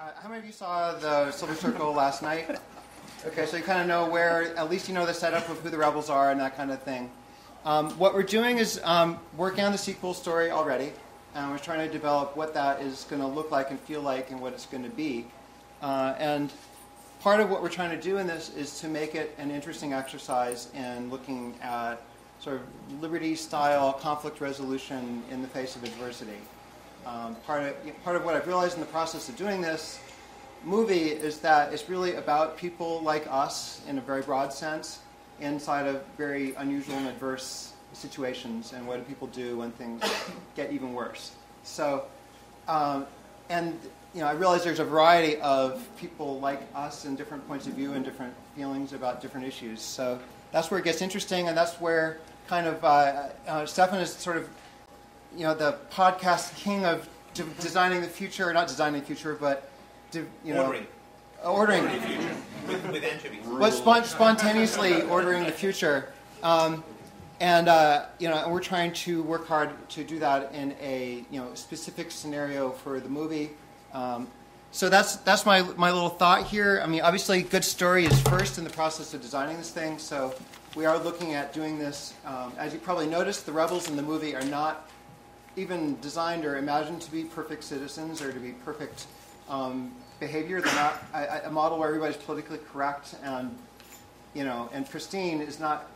How many of you saw the Silver Circle last night? Okay, so you kind of know where, at least you know the setup of who the rebels are and that kind of thing. What we're doing is working on the sequel story already, and we're trying to develop what that is going to look like and feel like and what it's going to be. And part of what we're trying to do in this is to make it an interesting exercise in looking at sort of liberty-style conflict resolution in the face of adversity. Part of what I've realized in the process of doing this movie is that it's really about people like us in a very broad sense inside of very unusual and adverse situations, and what do people do when things get even worse. So, and I realize there's a variety of people like us and different points of view and different feelings about different issues. So that's where it gets interesting, and that's where kind of Stefan is sort of the podcast king of designing the future, not designing the future, but ordering the future with anchovies. But spontaneously ordering the future, and we're trying to work hard to do that in a specific scenario for the movie. So that's my little thought here. I mean, obviously, good story is first in the process of designing this thing. So we are looking at doing this. As you probably noticed, the rebels in the movie are not even designed or imagined to be perfect citizens or to be perfect behavior. They're not a model where everybody's politically correct and pristine is not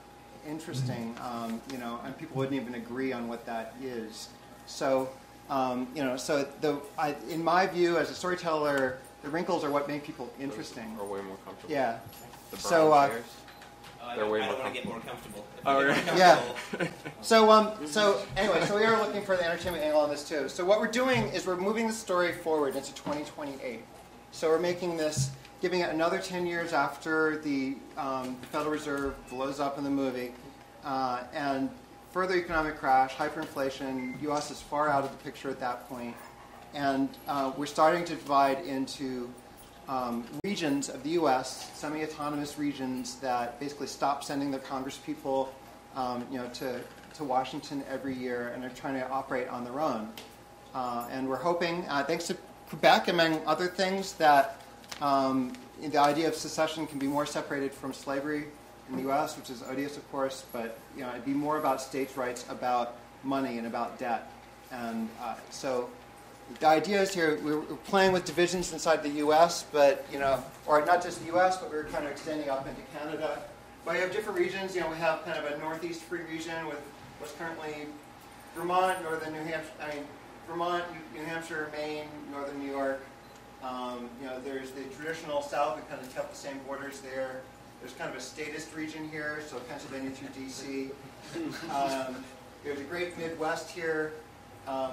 interesting. And people wouldn't even agree on what that is. So in my view as a storyteller, the wrinkles are what make people interesting. Are way more comfortable. Yeah. The So. chairs. I don't want to get more comfortable. Yeah. So anyway, so we are looking for the entertainment angle on this too. So what we're doing is we're moving the story forward into 2028. So we're making this, giving it another 10 years after the Federal Reserve blows up in the movie, and further economic crash, hyperinflation. U.S. is far out of the picture at that point, and we're starting to divide into regions of the U.S., semi-autonomous regions that basically stop sending their congresspeople, to Washington every year, and are trying to operate on their own. And we're hoping, thanks to Quebec, among other things, that the idea of secession can be more separated from slavery in the U.S., which is odious, of course, but it'd be more about states' rights, about money, and about debt. And so the idea is here, we're playing with divisions inside the U.S., but, or not just the U.S., but we're kind of extending up into Canada. But we have different regions. We have kind of a northeast free region with what's currently Vermont, northern New Hampshire, Vermont, New Hampshire, Maine, northern New York. There's the traditional South. We kind of kept the same borders there. There's kind of a statist region here, so Pennsylvania through D.C. There's a great Midwest here.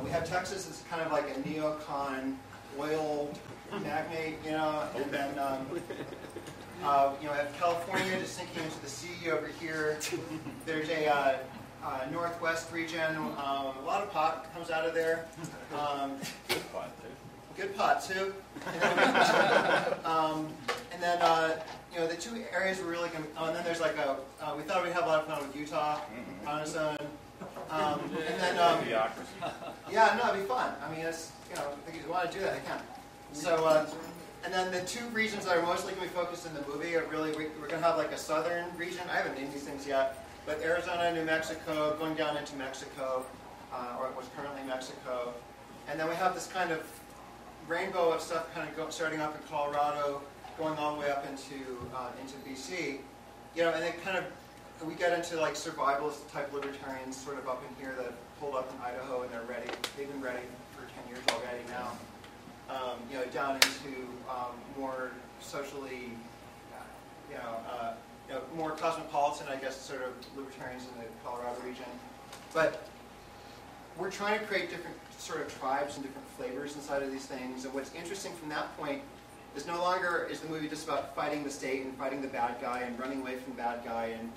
We have Texas as kind of like a neocon oil magnate, and then we have California just sinking into the sea over here. There's a Northwest region. A lot of pot comes out of there. Good pot too. And then the two areas we're really going to. And then there's like we thought we'd have a lot of fun with Utah on its own. And then yeah, no, it'd be fun. I mean, it's if you want to do that, you can. So and then the two regions that are mostly going to be focused in the movie are really we're going to have like a southern region. I haven't named these things yet, but Arizona, New Mexico, going down into Mexico, or what's currently Mexico, and then we have this kind of rainbow of stuff kind of starting up in Colorado, going all the way up into BC, and then kind of we get into like survivalist type libertarians sort of up in here that pulled up in Idaho and they're ready. They've been ready for 10 years already now. Down into more socially, more cosmopolitan, I guess, sort of libertarians in the Colorado region. But we're trying to create different sort of tribes and different flavors inside of these things. And what's interesting from that point is no longer is the movie just about fighting the state and fighting the bad guy and running away from the bad guy and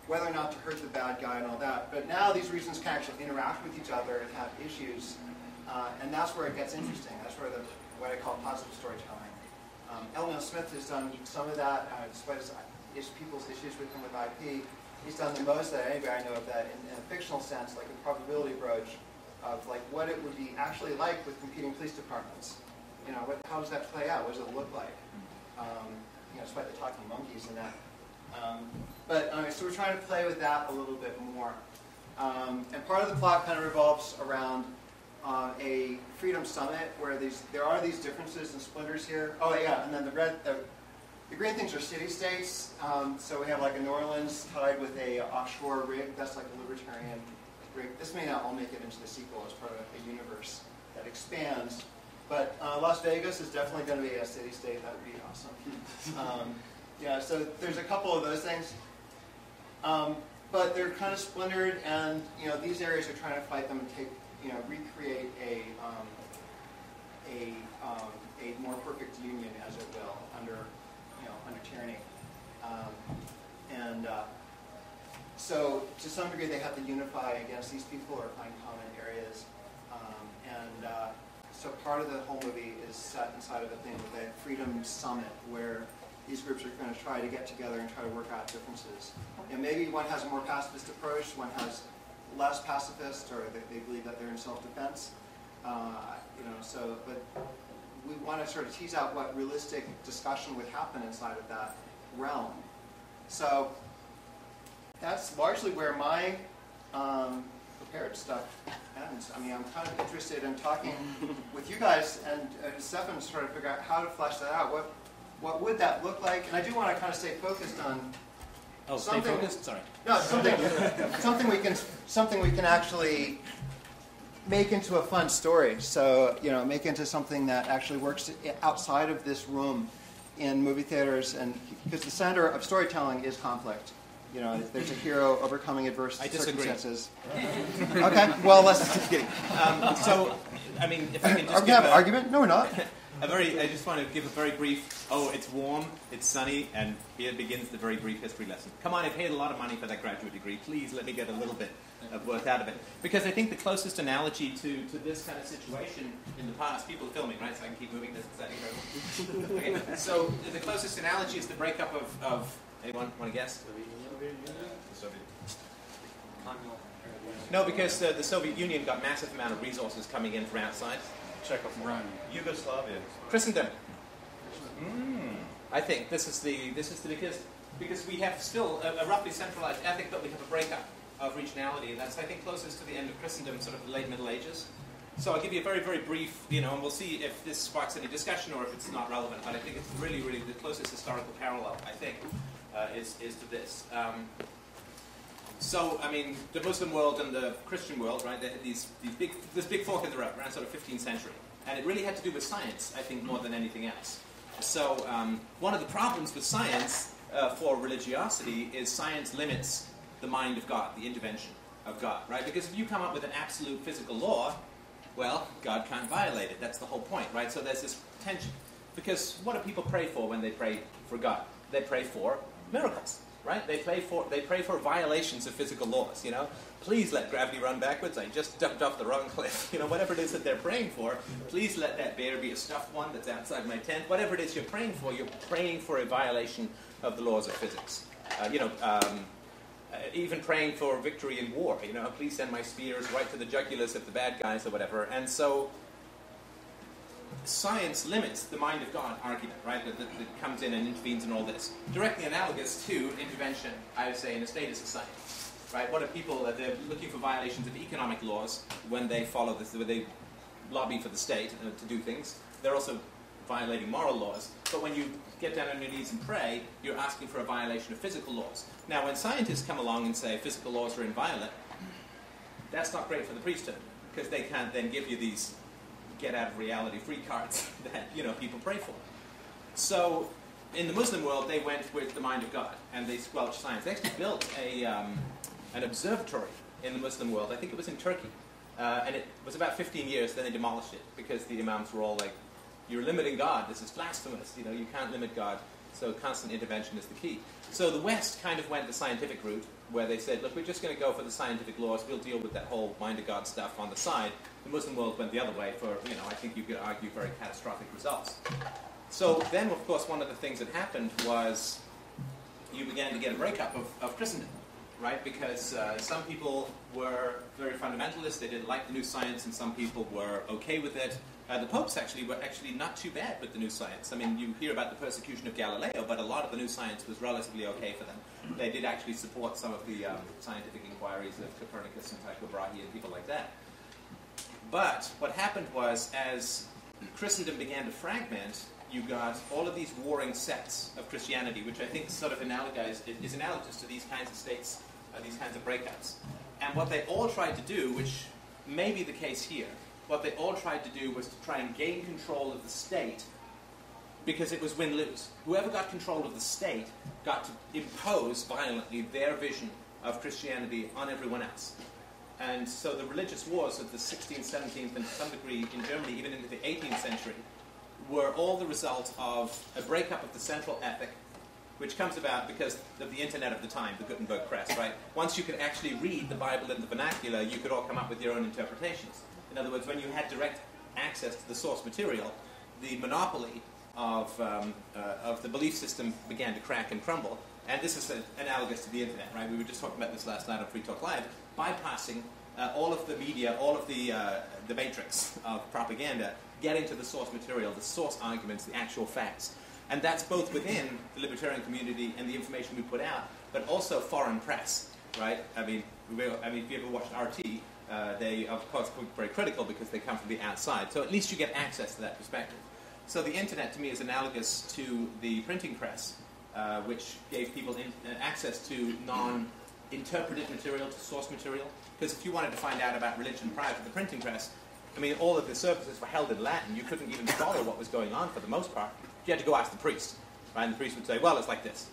whether or not to hurt the bad guy and all that. But now these regions can actually interact with each other and have issues. And that's where it gets interesting. That's where what I call positive storytelling. L. Smith has done some of that, despite his people's issues with him with IP. He's done the most that anybody I know of that in a fictional sense, like a probability approach of like what it would be actually like with competing police departments. how does that play out? What does it look like? Despite the talking monkeys and that. So we're trying to play with that a little bit more. And part of the plot kind of revolves around a Freedom Summit where there are these differences and splinters here. Oh yeah, and then the green things are city-states. So we have like a New Orleans tied with a offshore rig. That's like a libertarian rig. This may not all make it into the sequel as part of a universe that expands. But Las Vegas is definitely going to be a city-state. That would be awesome. So there's a couple of those things. But they're kind of splintered, and these areas are trying to fight them and recreate a more perfect union, as it will, under tyranny. So to some degree, they have to unify against these people or find common areas. So part of the whole movie is set inside of a thing with a Freedom Summit where these groups are going to try to get together and try to work out differences. And maybe one has a more pacifist approach, one has less pacifist, or they believe that they're in self-defense. But we want to sort of tease out what realistic discussion would happen inside of that realm. So that's largely where my prepared stuff ends. I mean, I'm kind of interested in talking with you guys and Stefan to try to figure out how to flesh that out. What would that look like? And I do want to kind of stay focused on something. Stay focused? Sorry. No, something we can actually make into a fun story. So make into something that actually works outside of this room in movie theaters, and because the center of storytelling is conflict. There's a hero overcoming adverse circumstances. Okay, well, let's just kidding. I mean, if I can just Are we have an argument? No, we're not. I just want to give a very brief, it's warm, it's sunny, and here begins the very brief history lesson. Come on, I paid a lot of money for that graduate degree. Please let me get a little bit of work out of it. Because I think the closest analogy to this kind of situation in the past, people are filming, right, so I can keep moving this. Okay. So the closest analogy is the breakup of anyone want to guess? No, because the Soviet Union got massive amount of resources coming in from outside. Yugoslavia. Christendom. I think this is the because we have still a roughly centralized ethic, but we have a breakup of regionality, and that's I think closest to the end of Christendom, sort of the late Middle Ages. So I'll give you a very, very brief, and we'll see if this sparks any discussion or if it's not relevant. But I think it's really, really the closest historical parallel. I think is to this. So, I mean, the Muslim world and the Christian world, right, they had this big fork in the road around sort of 15th century. And it really had to do with science, I think, more than anything else. So, one of the problems with science for religiosity is science limits the mind of God, the intervention of God, right? Because if you come up with an absolute physical law, well, God can't violate it. That's the whole point, right? So there's this tension. Because what do people pray for when they pray for God? They pray for miracles. Right? They pray for violations of physical laws. Please let gravity run backwards. I just jumped off the wrong cliff. Whatever it is that they're praying for. Please let that bear be a stuffed one that's outside my tent. Whatever it is you're praying for a violation of the laws of physics. Even praying for victory in war. Please send my spears right to the jugulars of the bad guys or whatever. And so science limits the mind of God argument, right, that comes in and intervenes in all this. Directly analogous to intervention, I would say, in a status society, right? What are people, they're looking for violations of economic laws when they follow this, when they lobby for the state to do things. They're also violating moral laws. But when you get down on your knees and pray, you're asking for a violation of physical laws. Now, when scientists come along and say physical laws are inviolate, that's not great for the priesthood, because they can't then give you these get-out-of-reality free cards that people pray for. So in the Muslim world, they went with the mind of God, and they squelched science. They actually built an observatory in the Muslim world. I think it was in Turkey. And it was about 15 years, then they demolished it, because the imams were all like, you're limiting God, this is blasphemous, you can't limit God, so constant intervention is the key. So the West kind of went the scientific route, where they said, look, we're just going to go for the scientific laws, we'll deal with that whole mind of God stuff on the side. The Muslim world went the other way for, I think you could argue very catastrophic results. So then, of course, one of the things that happened was you began to get a breakup of Christendom, right? Because some people were very fundamentalist, they didn't like the new science, and some people were okay with it, The popes were actually not too bad with the new science. I mean, you hear about the persecution of Galileo, but a lot of the new science was relatively okay for them. They did actually support some of the scientific inquiries of Copernicus and Tycho Brahe and people like that. But what happened was, as Christendom began to fragment, you got all of these warring sects of Christianity, which I think sort of is analogous to these kinds of states, these kinds of breakups. And what they all tried to do, which may be the case here, what they all tried to do was to try and gain control of the state, because it was win-lose. Whoever got control of the state got to impose violently their vision of Christianity on everyone else. And so the religious wars of the 16th, 17th, and to some degree in Germany, even into the 18th century, were all the result of a breakup of the central ethic, which comes about because of the internet of the time, the Gutenberg press, right? Once you could actually read the Bible in the vernacular, you could all come up with your own interpretations. In other words, when you had direct access to the source material, the monopoly of the belief system began to crack and crumble. And this is analogous to the internet, right? We were just talking about this last night on Free Talk Live, bypassing all of the media, all of the matrix of propaganda, getting to the source material, the source arguments, the actual facts. And that's both within the libertarian community and the information we put out, but also foreign press, right? I mean, if you ever watched RT, they, of course, were very critical because they come from the outside. So at least you get access to that perspective. So the internet, to me, is analogous to the printing press, which gave people access to non-interpreted material, to source material. Because if you wanted to find out about religion prior to the printing press, I mean, all of the services were held in Latin. You couldn't even follow what was going on for the most part. You had to go ask the priest, right? And the priest would say, well, it's like this.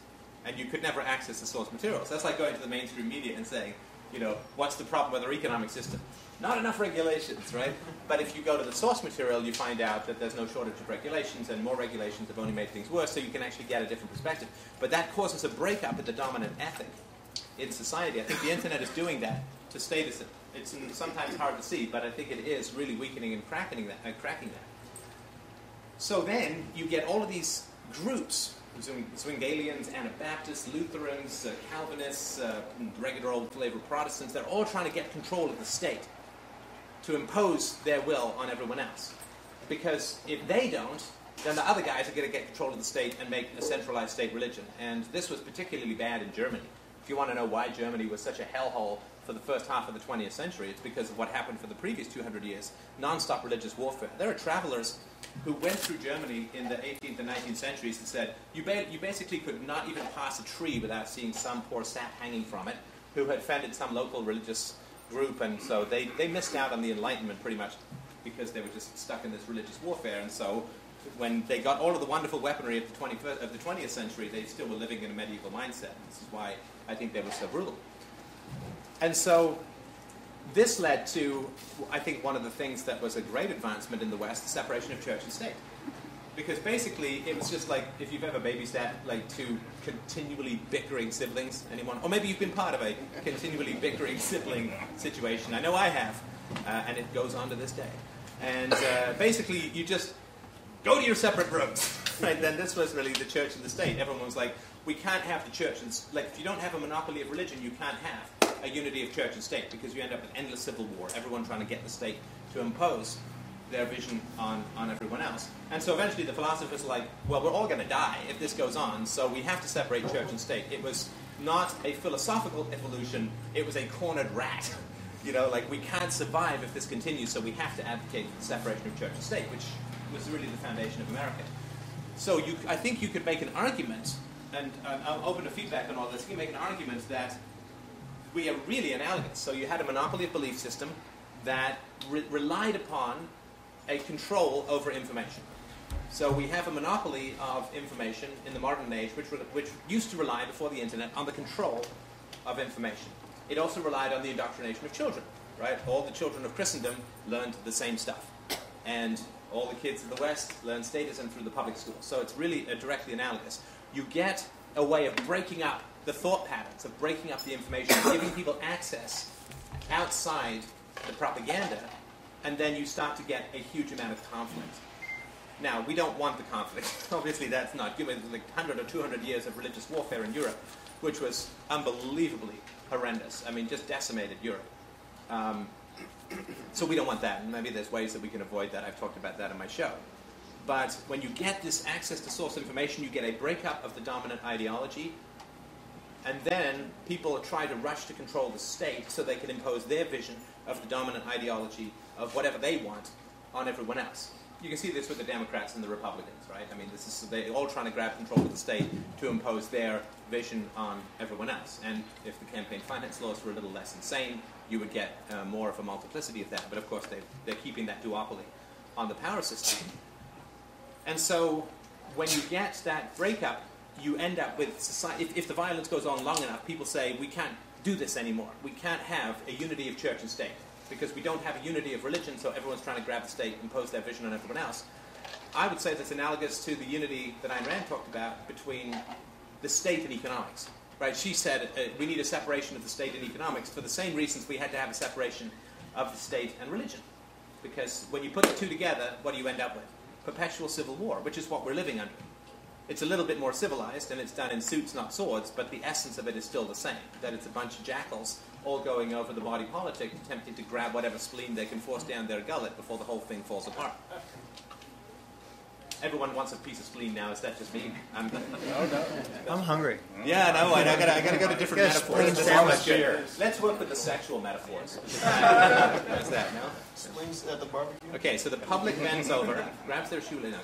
And you could never access the source material. So that's like going to the mainstream media and saying, you know, what's the problem with our economic system? Not enough regulations, right? But if you go to the source material, you find out that there's no shortage of regulations, and more regulations have only made things worse, so you can actually get a different perspective. But that causes a breakup in the dominant ethic in society. I think the internet is doing that to status. It's sometimes hard to see, but I think it is really weakening and cracking that. So then you get all of these groups, Zwinglians, Anabaptists, Lutherans, Calvinists, regular old flavor Protestants. They're all trying to get control of the state to impose their will on everyone else. Because if they don't, then the other guys are going to get control of the state and make a centralized state religion. And this was particularly bad in Germany. If you want to know why Germany was such a hellhole for the first half of the 20th century, it's because of what happened for the previous 200 years, non-stop religious warfare. There are travelers who went through Germany in the 18th and 19th centuries and said, you basically could not even pass a tree without seeing some poor sap hanging from it, who had offended some local religious group, and so they missed out on the Enlightenment pretty much because they were just stuck in this religious warfare. And so when they got all of the wonderful weaponry of the 20th century, they still were living in a medieval mindset. And this is why I think they were so brutal. And so this led to, I think, one of the things that was a great advancement in the West, the separation of church and state. Because basically, it was just like, if you've ever babysat like two continually bickering siblings, anyone? Or maybe you've been part of a continually bickering sibling situation. I know I have, and it goes on to this day. And basically, you just go to your separate rooms. Right? Then this was really the church and the state. Everyone was like, we can't have the church. And, like, if you don't have a monopoly of religion, you can't have a unity of church and state, because you end up with endless civil war, everyone trying to get the state to impose their vision on everyone else. And so eventually the philosophers are like, well, we're all going to die if this goes on, so we have to separate church and state. It was not a philosophical evolution, it was a cornered rat. You know, like, we can't survive if this continues, so we have to advocate for the separation of church and state, which was really the foundation of America. So I think you could make an argument, and I'm open to feedback on all this, you can make an argument that we are really analogous. So you had a monopoly of belief system that relied upon a control over information. So we have a monopoly of information in the modern age, which used to rely, before the internet, on the control of information. It also relied on the indoctrination of children, right? All the children of Christendom learned the same stuff. And all the kids of the West learned statism through the public schools. So it's really directly analogous. You get a way of breaking up the thought patterns, of breaking up the information, giving people access outside the propaganda, and then you start to get a huge amount of conflict. Now, we don't want the conflict. Obviously, that's not good. There's like 100 or 200 years of religious warfare in Europe, which was unbelievably horrendous. I mean, just decimated Europe. So we don't want that, and maybe there's ways that we can avoid that. I've talked about that in my show. But when you get this access to source information, you get a breakup of the dominant ideology, and then people try to rush to control the state so they can impose their vision of the dominant ideology of whatever they want on everyone else. You can see this with the Democrats and the Republicans, right? I mean, they're all trying to grab control of the state to impose their vision on everyone else. And if the campaign finance laws were a little less insane, you would get more of a multiplicity of that. But of course, they're keeping that duopoly on the power system. And so when you get that breakup, you end up with society. If the violence goes on long enough, people say, we can't do this anymore. We can't have a unity of church and state because we don't have a unity of religion, so everyone's trying to grab the state, impose their vision on everyone else. I would say that's analogous to the unity that Ayn Rand talked about between the state and economics. Right? She said we need a separation of the state and economics for the same reasons we had to have a separation of the state and religion. Because when you put the two together, what do you end up with? Perpetual civil war, which is what we're living under. It's a little bit more civilized, and it's done in suits, not swords, but the essence of it is still the same, that it's a bunch of jackals all going over the body politic, attempting to grab whatever spleen they can force down their gullet before the whole thing falls apart. Everyone wants a piece of spleen now. Is that just me? I'm hungry. Yeah, no, I gotta go to different metaphors. Sandwich. Let's work with the sexual metaphors. What's that, no? Spleens at the barbecue? Okay, so the public bends over, grabs their shoelace.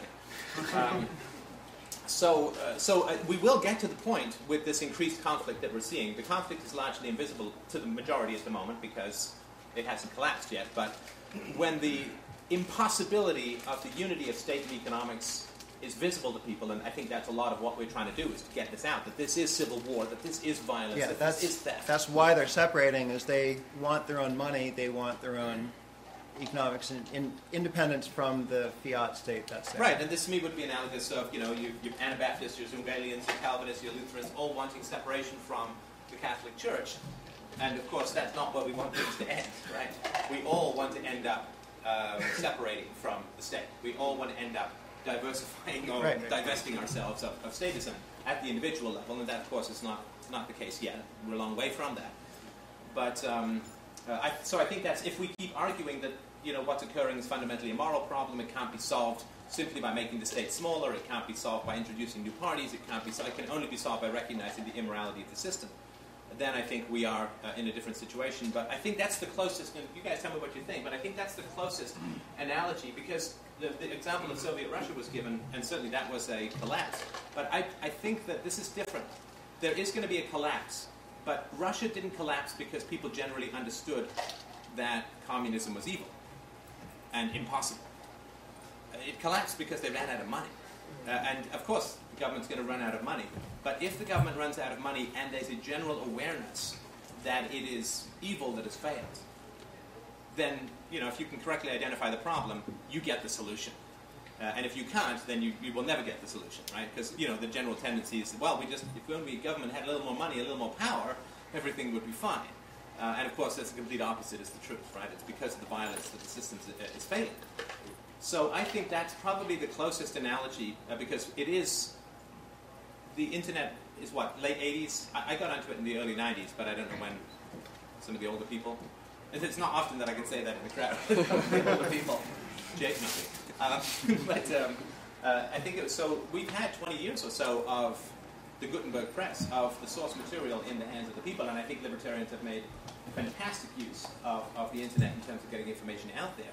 Okay. So we will get to the point with this increased conflict that we're seeing. The conflict is largely invisible to the majority at the moment because it hasn't collapsed yet. But when the impossibility of the unity of state and economics is visible to people, and I think that's a lot of what we're trying to do, is to get this out, that this is civil war, that this is violence, that this is theft. That's why they're separating, is they want their own money, they want their own economics and independence from the fiat state that's there. Right, and this to me would be analogous of, your Anabaptists, your Zwinglians, your Calvinists, your Lutherans, all wanting separation from the Catholic Church. And of course, that's not where we want things to end, right? We all want to end up separating from the state. We all want to end up diversifying or divesting ourselves of statism at the individual level, and that, of course, is not the case yet. We're a long way from that. But so I think that's, if we keep arguing that what's occurring is fundamentally a moral problem, it can't be solved simply by making the state smaller, it can't be solved by introducing new parties, it can only be solved by recognizing the immorality of the system. Then I think we are in a different situation. But I think that's the closest, and you guys tell me what you think, but I think that's the closest analogy, because the example of Soviet Russia was given, and certainly that was a collapse. But I think that this is different. There is going to be a collapse, but Russia didn't collapse because people generally understood that communism was evil and impossible. It collapsed because they ran out of money. And of course, the government's going to run out of money. But if the government runs out of money and there's a general awareness that it is evil that has failed, then, if you can correctly identify the problem, you get the solution. And if you can't, then you will never get the solution, right? Because, the general tendency is, well, if only government had a little more money, a little more power, everything would be fine. And of course, that's the complete opposite is the truth, right? It's because of the violence that the system is failing. So I think that's probably the closest analogy, because it is, the internet is what, late 80s? I got onto it in the early 90s, but I don't know when. Some of the older people. And it's not often that I can say that in the crowd. The older people. Jake, nothing. I think it was, so we've had 20 years or so of the Gutenberg press, of the source material in the hands of the people, and I think libertarians have made fantastic use of the internet in terms of getting information out there.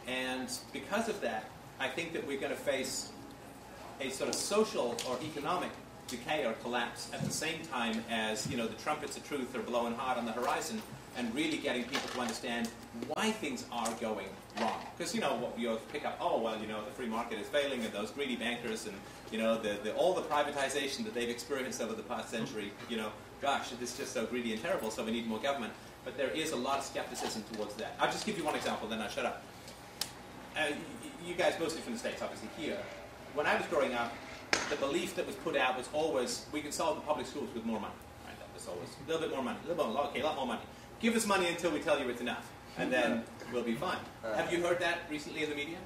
And because of that, I think that we're going to face a sort of social or economic decay or collapse at the same time as, the trumpets of truth are blowing hard on the horizon, and really getting people to understand why things are going wrong. Because, what we always pick up, the free market is failing, and those greedy bankers, and, all the privatization that they've experienced over the past century, gosh, it is just so greedy and terrible, so we need more government. But there is a lot of skepticism towards that. I'll just give you one example, then I'll shut up. You guys mostly from the States, obviously, here. When I was growing up, the belief that was put out was always, we can solve the public schools with more money. Right? That was always a little bit more money, a lot more money. Give us money until we tell you it's enough, and then we'll be fine. Have you heard that recently in the media?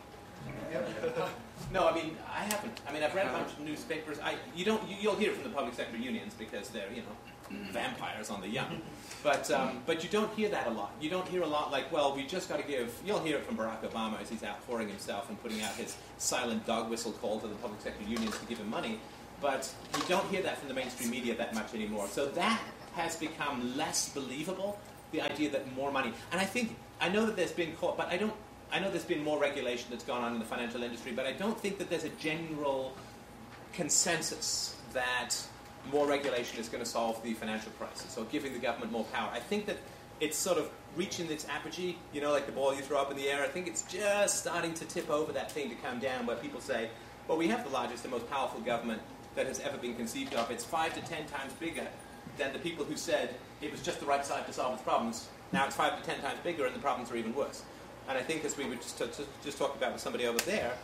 No, I I haven't. I mean, I've read a bunch of newspapers. You'll hear it from the public sector unions because they're, vampires on the young. But you don't hear that a lot. You don't hear a lot like, well, we just got to give. You'll hear it from Barack Obama as he's outpouring himself and putting out his silent dog whistle call to the public sector unions to give him money. But you don't hear that from the mainstream media that much anymore. So that has become less believable. The idea that more money, and I know that there's been but I know there's been more regulation that's gone on in the financial industry, but I don't think that there's a general consensus that more regulation is going to solve the financial crisis or giving the government more power. I think that it's sort of reaching its apogee, like the ball you throw up in the air. I think it's just starting to tip over that thing to come down where people say, well, we have the largest and most powerful government that has ever been conceived of. It's 5 to 10 times bigger than the people who said it was just the right side to solve its problems. Now it's 5 to 10 times bigger and the problems are even worse. And I think, as we were just talking about with somebody over there,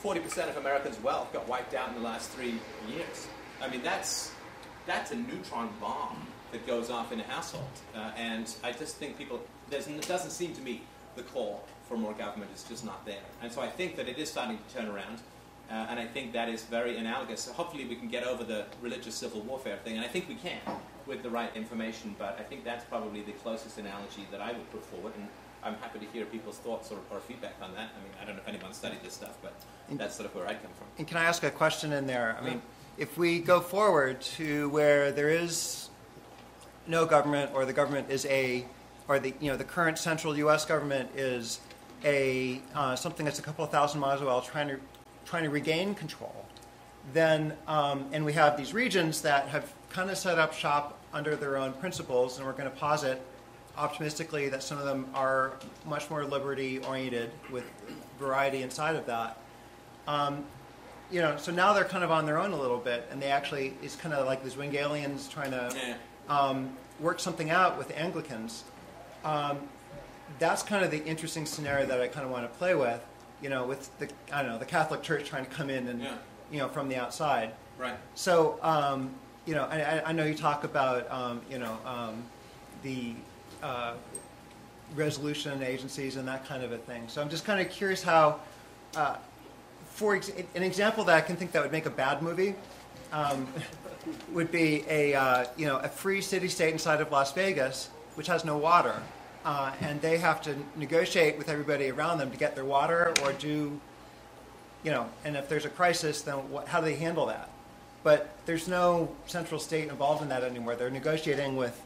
40% of Americans' wealth got wiped out in the last 3 years. I mean, that's a neutron bomb that goes off in a household. And I just think it doesn't seem to me the call for more government is just not there. And so I think that it is starting to turn around. And I think that is very analogous. So hopefully we can get over the religious civil warfare thing. And I think we can with the right information. But I think that's probably the closest analogy that I would put forward. And I'm happy to hear people's thoughts or feedback on that. I mean, I don't know if anyone studied this stuff, but that's sort of where I come from. And can I ask a question in there? I mean, if we go forward to where there is no government, or the government is the current central U.S. government is something that's a couple of thousand miles away, trying to regain control, then and we have these regions that have kind of set up shop under their own principles, and we're going to posit optimistically that some of them are much more liberty-oriented with variety inside of that. So now they're kind of on their own a little bit, and it's kind of like these winged aliens trying to work something out with the Anglicans. That's kind of the interesting scenario that I kind of want to play with, with the Catholic Church trying to come in and, from the outside. Right. So, I know you talk about, the resolution agencies and that kind of a thing. So I'm just kind of curious how, an example that I can think that would make a bad movie would be a free city-state inside of Las Vegas, which has no water, and they have to negotiate with everybody around them to get their water or do, and if there's a crisis, then how do they handle that? But there's no central state involved in that anymore. They're negotiating with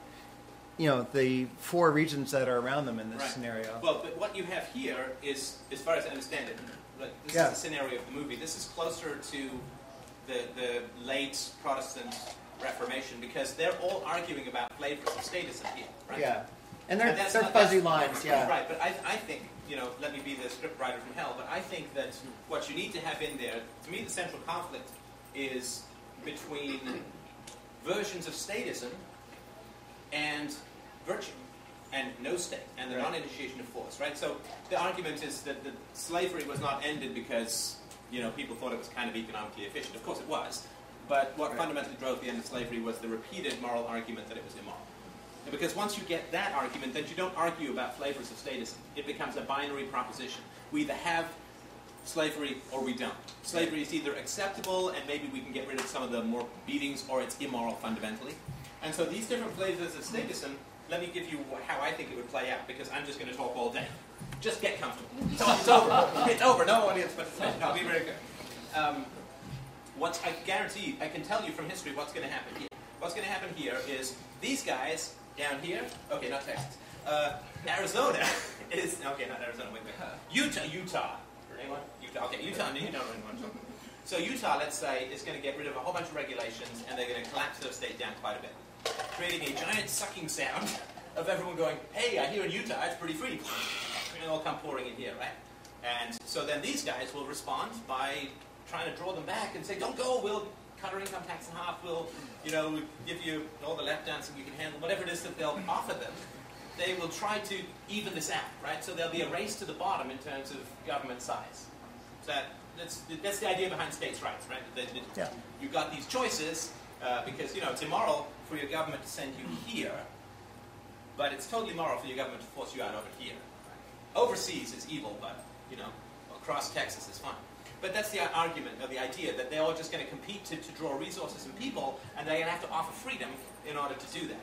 the 4 regions that are around them in this scenario. Well, but what you have here is, as far as I understand it, this is the scenario of the movie. This is closer to the late Protestant Reformation because they're all arguing about flavors of statism here, right? Yeah, and they're fuzzy lines, yeah. Right, but I think, let me be the script writer from hell, but I think that what you need to have in there, to me the central conflict is between versions of statism and virtue, and no state, and the non-initiation of force, right? So the argument is that the slavery was not ended because, people thought it was kind of economically efficient. Of course it was, but what fundamentally drove the end of slavery was the repeated moral argument that it was immoral. And because once you get that argument, then you don't argue about flavors of statism. It becomes a binary proposition. We either have slavery or we don't. Slavery is either acceptable, and maybe we can get rid of some of the more beatings, or it's immoral fundamentally. And so these different flavors of statism, let me give you how I think it would play out, because I'm just going to talk all day. Just get comfortable. It's over. It's over. No audience participation. I'll be very good. I guarantee, I can tell you from history what's going to happen here. What's going to happen here is these guys down here, okay, not Texas, Arizona is, okay, not Arizona, wait. Utah. Anyone? Utah. Okay, Utah, you don't really want to talk about. So Utah, let's say, is going to get rid of a whole bunch of regulations, and they're going to collapse their state down quite a bit, creating a giant sucking sound of everyone going, hey, I hear in Utah it's pretty free. And they'll come pouring in here, right? And so then these guys will respond by trying to draw them back and say, don't go, we'll cut our income tax in half, we'll give you all the lap dancing you can handle, whatever it is that they'll offer them. They will try to even this out, right? So there'll be a race to the bottom in terms of government size. So that's the idea behind states' rights, right? You've got these choices because, it's immoral for your government to send you here, but it's totally moral for your government to force you out over here. Overseas is evil, but, across Texas is fine. But that's the argument, or the idea, that they're all just going to compete to draw resources and people, and they're going to have to offer freedom in order to do that.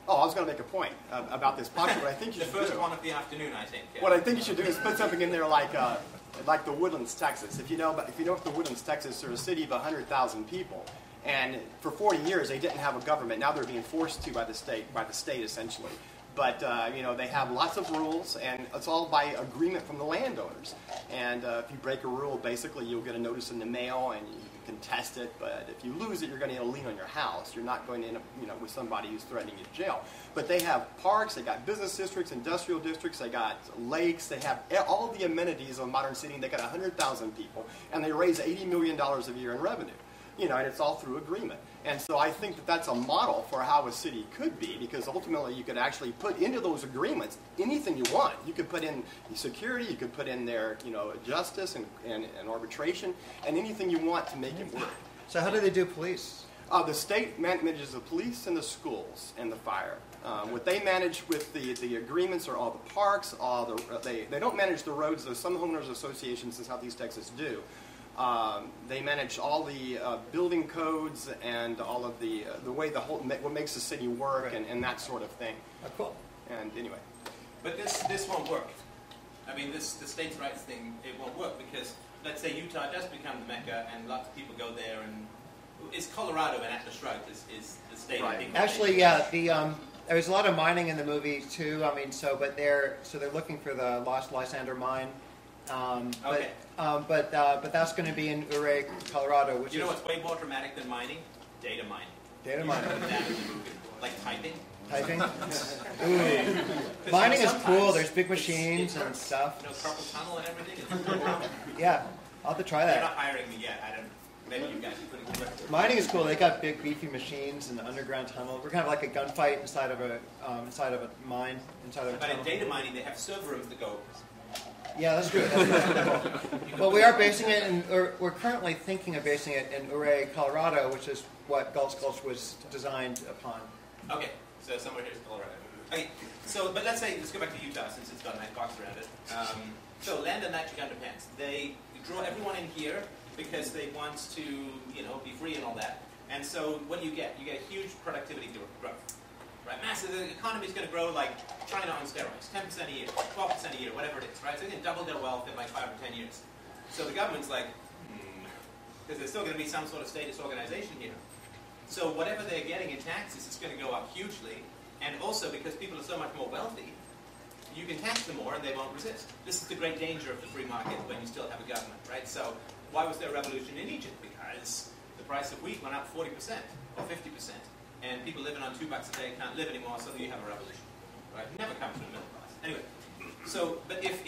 Oh, I was going to make a point about this Pasha. What I think you should do. The first one of the afternoon, I think. Yeah. What I think you should do is put something in there like the Woodlands, Texas. If you know the Woodlands, Texas, they're a city of 100,000 people, and for 40 years they didn't have a government. Now they're being forced to by the state essentially. But you know, they have lots of rules, and it's all by agreement from the landowners. And if you break a rule, basically you'll get a notice in the mail, and you can test it. But if you lose it, you're going to get a lien on your house. You're not going to end up, you know, with somebody who's threatening you to jail. But they have parks, they got business districts, industrial districts, they got lakes, they have all the amenities of a modern city. And they got 100,000 people, and they raise $80 million a year in revenue. You know, and it's all through agreement. And so I think that that's a model for how a city could be, because ultimately you could actually put into those agreements anything you want. You could put in security, you could put in there, you know, justice and arbitration, and anything you want to make it work. So how do they do police? The state manages the police and the schools and the fire. What they manage with the agreements are all the parks, they don't manage the roads, though some homeowners associations in Southeast Texas do. They manage all the building codes and all of the way what makes the city work, right, and that sort of thing. Oh, cool. And anyway. But this won't work. I mean, the states' rights thing, it won't work because, let's say Utah does become the Mecca and lots of people go there, and is Colorado an Atlas Shrugged is the state, right. I think. Actually, yeah, there was a lot of mining in the movie too. I mean, but they're looking for the Lost Lysander mine. Okay. But that's going to be in Ouray, Colorado, which you know what's way more dramatic than mining? Data mining. Data mining. That in the movie. Like typing. Typing? Ooh. Mining is cool. There's big machines and stuff. You know, carpal tunnel and everything. Yeah, I'll have to try They're that. not hiring me yet. I don't. Maybe you guys are putting. Mining is cool. They got big, beefy machines and underground tunnel. We're kind of like a gunfight inside of a mine, inside of a But tunnel. in data mining, they have server rooms that go. Yeah, that's good. Well, we are basing it in, or we're currently thinking of basing it in Ouray, Colorado, which is what Gulch was designed upon. Okay, so somewhere here's Colorado. Okay, so, but let's go back to Utah since it's got a nice box around it. So land and nitric underpants. They draw everyone in here because they want to, you know, be free and all that. And so what do you get? You get a huge productivity growth. Right, massive. The economy is going to grow like China on steroids, 10% a year, 12% a year, whatever it is, right? So they're going to double their wealth in like 5 or 10 years. So the government's like, because there's still going to be some sort of statist organization here. So whatever they're getting in taxes is going to go up hugely, and also because people are so much more wealthy, you can tax them more and they won't resist. This is the great danger of the free market when you still have a government, right? So why was there a revolution in Egypt? Because the price of wheat went up 40% or 50%. And people living on $2 a day can't live anymore, so you have a revolution, right? It never comes from the middle class. Anyway, so, but if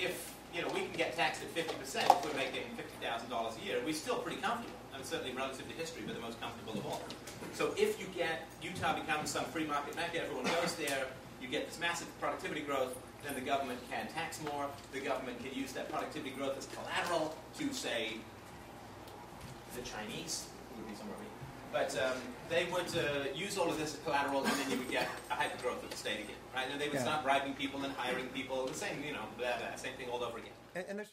you know, we can get taxed at 50%, if we're making $50,000 a year, we're still pretty comfortable. And certainly relative to history, we're the most comfortable of all. So if you get, Utah becomes some free market mecca, everyone goes there, you get this massive productivity growth, then the government can tax more, the government can use that productivity growth as collateral to, say, the Chinese, who would be somewhere we. But they would use all of this as collateral, and then you would get a hyper growth of the state again, right? And they would start bribing people and hiring people, the same, you know, same thing all over again. And there's